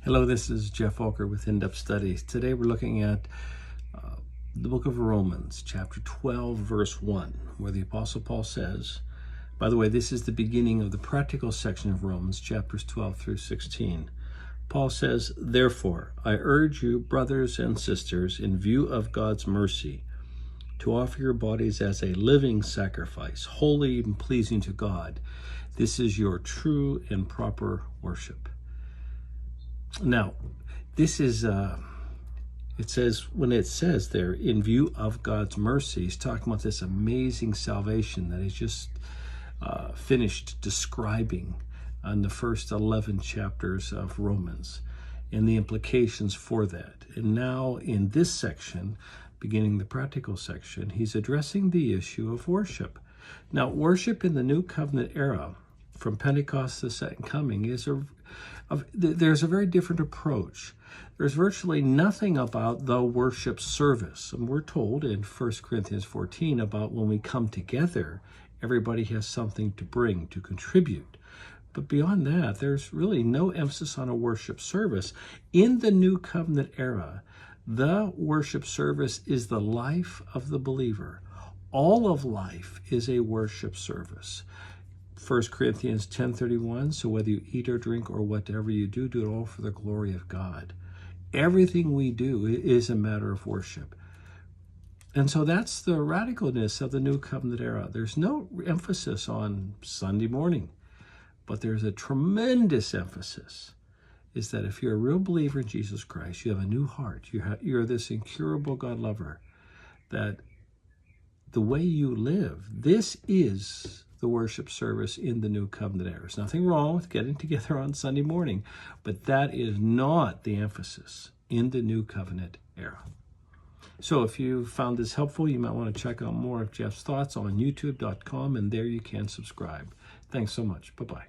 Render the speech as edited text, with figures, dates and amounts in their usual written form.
Hello, this is Geoff Volker with In-Depth Studies. Today we're looking at the book of Romans, chapter 12, verse 1, where the Apostle Paul says, by the way, this is the beginning of the practical section of Romans, chapters 12 through 16. Paul says, "Therefore, I urge you, brothers and sisters, in view of God's mercy, to offer your bodies as a living sacrifice, holy and pleasing to God. This is your true and proper worship." Now, this is, when it says there, in view of God's mercy, he's talking about this amazing salvation that he's just finished describing in the first 11 chapters of Romans and the implications for that. And now in this section, beginning the practical section, he's addressing the issue of worship. Now, worship in the New Covenant era, from Pentecost to the Second Coming, there's a very different approach. There's virtually nothing about the worship service. And we're told in 1 Corinthians 14 about when we come together, everybody has something to bring, to contribute. But beyond that, there's really no emphasis on a worship service. In the New Covenant era, the worship service is the life of the believer. All of life is a worship service. 1 Corinthians 10:31, so whether you eat or drink or whatever you do, do it all for the glory of God. Everything we do is a matter of worship. And so that's the radicalness of the New Covenant era. There's no emphasis on Sunday morning, but there's a tremendous emphasis is that if you're a real believer in Jesus Christ, you have a new heart, you're this incurable God lover, that the way you live, this is the worship service in the New Covenant era. There's nothing wrong with getting together on Sunday morning, but that is not the emphasis in the New Covenant era. So if you found this helpful, you might want to check out more of Geoff's thoughts on youtube.com, and there you can subscribe. Thanks so much. Bye-bye.